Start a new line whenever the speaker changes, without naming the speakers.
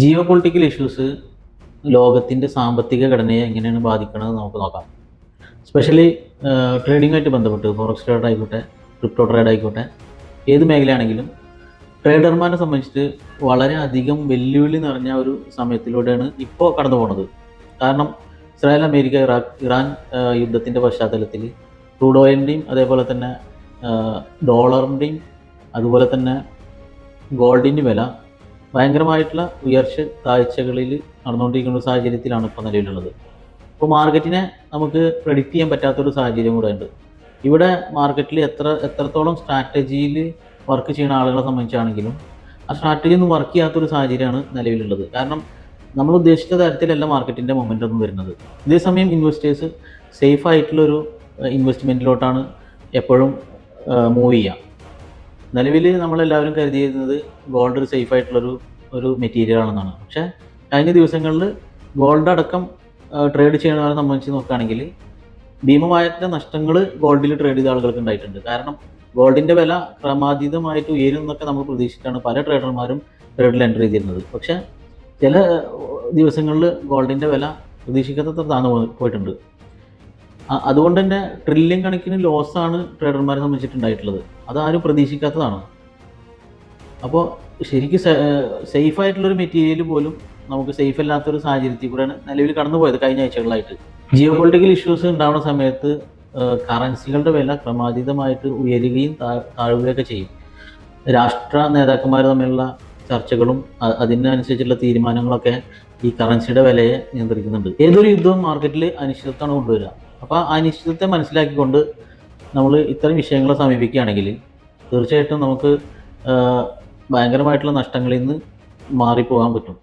Geo political issues ലോകത്തിൻ്റെ സാമ്പത്തിക ഘടനയെ എങ്ങനെയാണ് ബാധിക്കുന്നത് നമുക്ക് നോക്കാം. സ്പെഷ്യലി ട്രേഡിങ്ങായിട്ട് ബന്ധപ്പെട്ട് ഫോറക്സ് ട്രേഡ് ആയിക്കോട്ടെ, ക്രിപ്റ്റോ ട്രേഡ് ആയിക്കോട്ടെ, ഏത് മേഖലയാണെങ്കിലും ട്രേഡർമാരെ സംബന്ധിച്ച് വളരെ അധികം വെല്ലുവിളി നിറഞ്ഞ ഒരു സമയത്തിലൂടെയാണ് ഇപ്പോൾ കടന്നു പോകുന്നത്. കാരണം ഇസ്രായേൽ, അമേരിക്ക, ഇറാൻ യുദ്ധത്തിൻ്റെ പശ്ചാത്തലത്തിൽ ക്രൂഡ് ഓയിലിൻ്റെയും അതേപോലെ തന്നെ ഡോളറിൻ്റെയും അതുപോലെ തന്നെ ഗോൾഡിൻ്റെ വില ഭയങ്കരമായിട്ടുള്ള ഉയർച്ച താഴ്ചകളിൽ നടന്നുകൊണ്ടിരിക്കുന്ന ഒരു സാഹചര്യത്തിലാണ് ഇപ്പോൾ നിലവിലുള്ളത്. ഇപ്പോൾ മാർക്കറ്റിനെ നമുക്ക് പ്രെഡിക്റ്റ് ചെയ്യാൻ പറ്റാത്തൊരു സാഹചര്യം കൂടെ ഉണ്ട്. ഇവിടെ മാർക്കറ്റിൽ എത്രത്തോളം സ്ട്രാറ്റജിയിൽ വർക്ക് ചെയ്യുന്ന ആളുകളെ സംബന്ധിച്ചാണെങ്കിലും ആ സ്ട്രാറ്റജി ഒന്നും വർക്ക് ചെയ്യാത്തൊരു സാഹചര്യമാണ് നിലവിലുള്ളത്. കാരണം നമ്മൾ ഉദ്ദേശിച്ച തരത്തിലല്ല മാർക്കറ്റിൻ്റെ മൊമെൻ്റ് ഒന്നും വരുന്നത്. ഇതേസമയം ഇൻവെസ്റ്റേഴ്സ് സേഫ് ആയിട്ടുള്ളൊരു ഇൻവെസ്റ്റ്മെൻറ്റിലോട്ടാണ് എപ്പോഴും മൂവ് ചെയ്യുക. നിലവിൽ നമ്മളെല്ലാവരും കരുതിയിരുന്നത് ഗോൾഡ് ഒരു സേഫ് ആയിട്ടുള്ളൊരു മെറ്റീരിയൽ ആണെന്നാണ്. പക്ഷേ കഴിഞ്ഞ ദിവസങ്ങളിൽ ഗോൾഡ് അടക്കം ട്രേഡ് ചെയ്യുന്നവരെ സംബന്ധിച്ച് നോക്കുകയാണെങ്കിൽ ഭീമമായിട്ടുള്ള നഷ്ടങ്ങൾ ഗോൾഡിൽ ട്രേഡ് ചെയ്ത ആളുകൾക്ക് ഉണ്ടായിട്ടുണ്ട്. കാരണം ഗോൾഡിൻ്റെ വില ക്രമാതീതമായിട്ട് ഉയരും എന്നൊക്കെ നമ്മൾ പ്രതീക്ഷിച്ചിട്ടാണ് പല ട്രേഡർമാരും ട്രേഡിൽ എൻ്റർ ചെയ്തിരുന്നത്. പക്ഷേ ചില ദിവസങ്ങളിൽ ഗോൾഡിൻ്റെ വില പ്രതീക്ഷിക്കാത്തത്ര താഴ്ന്നു പോയിട്ടുണ്ട്. അതുകൊണ്ട് തന്നെ ട്രില്യൺ കണക്കിന് ലോസാണ് ട്രേഡർമാരെ സംബന്ധിച്ചിട്ടുണ്ടായിട്ടുള്ളത്. അതാരും പ്രതീക്ഷിക്കാത്തതാണ്. അപ്പോൾ ശരിക്കും സേഫായിട്ടുള്ളൊരു മെറ്റീരിയൽ പോലും നമുക്ക് സേഫ് അല്ലാത്തൊരു സാഹചര്യത്തിൽ കൂടെയാണ് നിലവിൽ കടന്നു പോയത് കഴിഞ്ഞ ആഴ്ചകളായിട്ട്. ജിയോ പൊളിറ്റിക്കൽ ഇഷ്യൂസ് ഉണ്ടാകുന്ന സമയത്ത് കറൻസികളുടെ വില ക്രമാതീതമായിട്ട് ഉയരുകയും താഴുകയൊക്കെ ചെയ്യും. രാഷ്ട്ര നേതാക്കന്മാർ തമ്മിലുള്ള ചർച്ചകളും അതിനനുസരിച്ചുള്ള തീരുമാനങ്ങളൊക്കെ ഈ കറൻസിയുടെ വിലയെ നിയന്ത്രിക്കുന്നുണ്ട്. ഏതൊരു യുദ്ധവും മാർക്കറ്റിൽ അനിശ്ചിതത്വമാണ് കൊണ്ടുവരിക. അപ്പോൾ ആ അനിശ്ചിതത്തെ മനസ്സിലാക്കിക്കൊണ്ട് നമ്മൾ ഇത്തരം വിഷയങ്ങളെ സമീപിക്കുകയാണെങ്കിൽ തീർച്ചയായിട്ടും നമുക്ക് ഭയങ്കരമായിട്ടുള്ള നഷ്ടങ്ങളിൽ നിന്ന് മാറിപ്പോകാൻ പറ്റും.